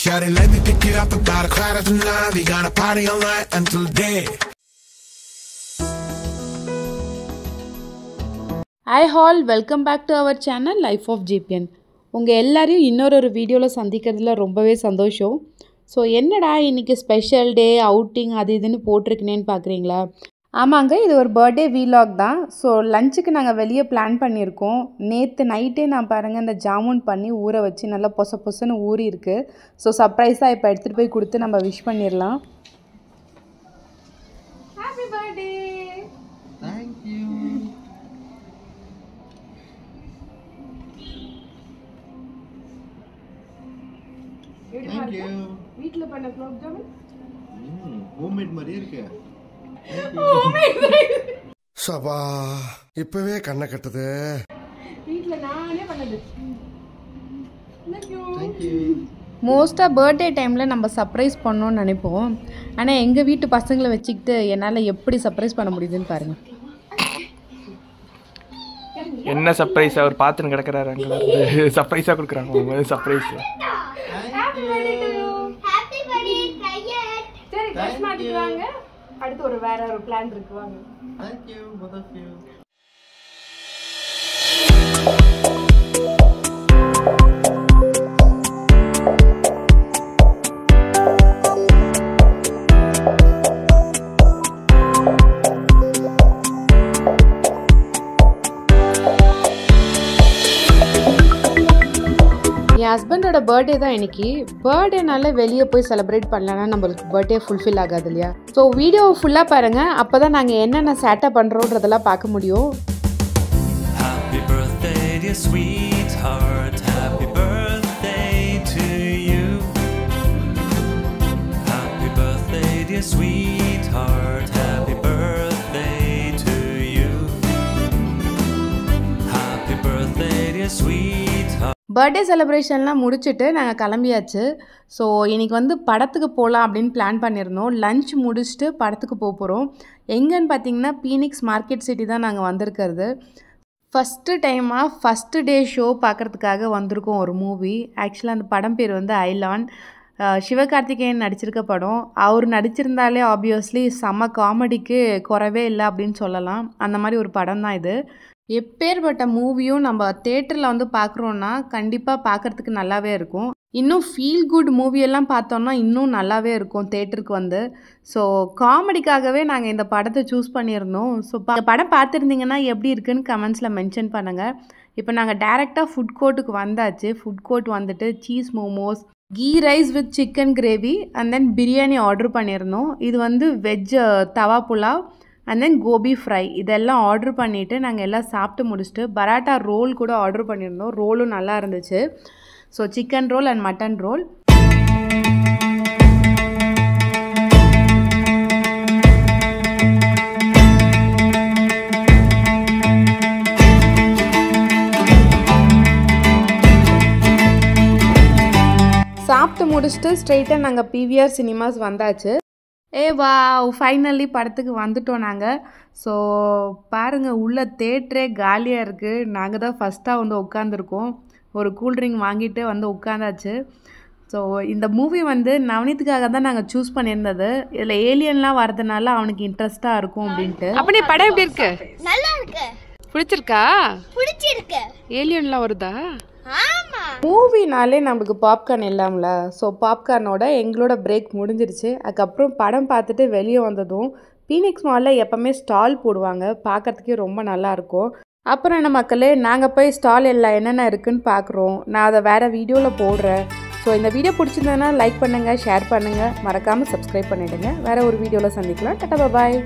Shawty, let me pick it up about a quarter to 9. We gonna party all night until day. Hi all, welcome back to our channel Life of JPN. உங்கள் எல்லாரையும் இன்னொரு வீடியோவில் சந்திக்கிறதுல ரொம்பவே சந்தோஷம். So என்னடா இன்றைக்கி special day outing அது இதுன்னு போட்டிருக்கேன்னு பார்க்குறீங்களா? ஆமாங்க, இது ஒரு பர்த்டே வீலாக் தான். ஸோ லஞ்சுக்கு நாங்கள் வெளியே பிளான் பண்ணியிருக்கோம். நேற்று நைட்டே நான் பாருங்கள் இந்த ஜாமுன் பண்ணி ஊற வச்சு நல்லா பொசன்னு ஊறி இருக்குது. ஸோ சர்ப்ரைஸாக இப்போ எடுத்துகிட்டு போய் கொடுத்து நம்ம விஷ் பண்ணிடலாம். Happy birthday. Thank you. Thank you. வீட்ல பண்ண குலோப் ஜாமுன் ஹோம்மேட் மாதிரியே இருக்கு. சபா இப்பவே கண்ணை கட்டுது. வீட்ல நானே பண்ணது. Thank you. மோஸ்ட்டாக பர்த்டே டைமில் நம்ம சர்ப்ரைஸ் பண்ணோன்னு நினைப்போம். ஆனால் எங்கள் வீட்டு பசங்களை வச்சுக்கிட்டு என்னால் எப்படி சர்ப்ரைஸ் பண்ண முடியுதுன்னு பாருங்கள். என்ன சர்ப்ரைஸ் அவர் பார்த்துன்னு கிடக்கிறாரு, அங்கே சர்ப்ரைஸாக கொடுக்குறாங்க. சர்ப்ரைஸ் அடுத்து வேற ஒரு பிளான் இருக்கு வாங்க. Thank you, both of you. என் ஹஸ்பண்டோட பர்த்டே தான் இன்னைக்கு. பர்த்டேனால வெளியே போய் செலிப்ரேட் பண்ணலன்னா நம்மளுக்கு பர்த்டே ஃபுல்ஃபில் ஆகாது இல்லையா? ஸோ வீடியோவை ஃபுல்லாக பாருங்கள், அப்போ தான் நாங்கள் என்னென்ன சேட்டை பண்ணுறோன்றதெல்லாம் பார்க்க முடியும். Happy birthday dear sweetheart, happy birthday to you. Happy birthday dear sweetheart, happy birthday to you. Happy birthday dear sweetheart. Birthday செலிப்ரேஷன்லாம் முடிச்சுட்டு நாங்கள் கிளம்பியாச்சு. ஸோ இன்றைக்கி படத்துக்கு போகலாம் அப்படின்னு பிளான் பண்ணியிருந்தோம். லன்ச் முடிச்சுட்டு படத்துக்கு போகிறோம். எங்கன்னு பார்த்தீங்கன்னா பீனிக்ஸ் மார்க்கெட் சிட்டி தான் நாங்கள் வந்திருக்கிறது. ஃபஸ்ட்டு டைமாக ஃபஸ்ட்டு டே ஷோ பார்க்குறதுக்காக வந்திருக்கோம் ஒரு மூவி. ஆக்சுவலாக அந்த படம் பேர் ஐலான். சிவகார்த்திகேயன் நடிச்சிருக்க படம். அவர் நடிச்சிருந்தாலே ஆப்வியஸ்லி செம்ம காமெடிக்கு குறவே இல்லை அப்படின்னு சொல்லலாம். அந்த மாதிரி ஒரு படம் தான் இது. எப்பேற்பட்ட மூவியும் நம்ம தேட்டரில் பார்க்குறோன்னா கண்டிப்பாக பார்க்குறதுக்கு நல்லாவே இருக்கும். இன்னும் ஃபீல் குட் மூவியெல்லாம் பார்த்தோன்னா இன்னும் நல்லாவே இருக்கும் தேட்டருக்கு ஸோ காமெடிக்காகவே நாங்கள் இந்த படத்தை சூஸ் பண்ணியிருந்தோம். ஸோ படம் பார்த்துருந்தீங்கன்னா எப்படி இருக்குன்னு கமெண்ட்ஸில் மென்ஷன் பண்ணுங்கள். இப்போ நாங்கள் டேரெக்டாக ஃபுட் கோர்ட்டுக்கு வந்தாச்சு. Food court cheese momos, ghee rice with chicken gravy and then biryani order பண்ணியிருந்தோம். இது veg tawa pulao and then gobi fry இதெல்லாம் ஆர்டர் பண்ணிவிட்டு நாங்கள் எல்லாம் சாப்பிட்டு முடிச்சுட்டு பராட்டா ரோல் கூட ஆர்டர் பண்ணியிருந்தோம். ரோலும் நல்லா இருந்துச்சு. So chicken roll and mutton role. சாப்பிட்டு முடிச்சுட்டு ஸ்ட்ரெயிட்டாக நாங்கள் பிவிஆர் சினிமாஸ் வந்தாச்சு. வா ஃபைனலி படத்துக்கு வந்துட்டோம் நாங்கள். ஸோ பாருங்கள், உள்ள தேட்டரே காலியாக இருக்குது. நாங்கள் தான் ஃபஸ்ட்டாக உட்காந்துருக்கோம். ஒரு கூல்ட்ரிங்க் வாங்கிட்டு உட்காந்தாச்சு. ஸோ இந்த மூவி நவனீத்துக்காக தான் நாங்கள் சூஸ் பண்ணியிருந்தது. இதில் ஏலியன்லாம் வரதுனால அவனுக்கு இன்ட்ரெஸ்டாக இருக்கும் அப்படின்ட்டு. அப்படி படம் எப்படி இருக்கு? நல்லா இருக்கு. பிடிச்சிருக்கா? பிடிச்சிருக்கு. ஏலியன்லாம் வருதா? ஆமா. மூவினாலே நம்மளுக்கு பாப்கார்ன் இல்லாமல. ஸோ பாப்கார்னோட எங்களோட பிரேக் முடிஞ்சிருச்சு. அதுக்கப்புறம் படம் பார்த்துட்டு வெளியே வந்ததும் பீனிக்ஸ் மாலில் எப்போவுமே ஸ்டால் போடுவாங்க. பார்க்குறதுக்கே ரொம்ப நல்லாயிருக்கும். அப்புறம் என்ன மக்களே, நாங்கள் போய் ஸ்டால் எல்லாம் என்னென்ன இருக்குதுன்னு பார்க்குறோம். நான் அதை வேறு வீடியோவில் போடுறேன். ஸோ இந்த வீடியோ பிடிச்சிருந்ததுன்னா லைக் பண்ணுங்கள், ஷேர் பண்ணுங்கள், மறக்காமல் சப்ஸ்கிரைப் பண்ணிவிடுங்க. வேறு ஒரு வீடியோவில் சந்திக்கலாம். டாடா பாய்.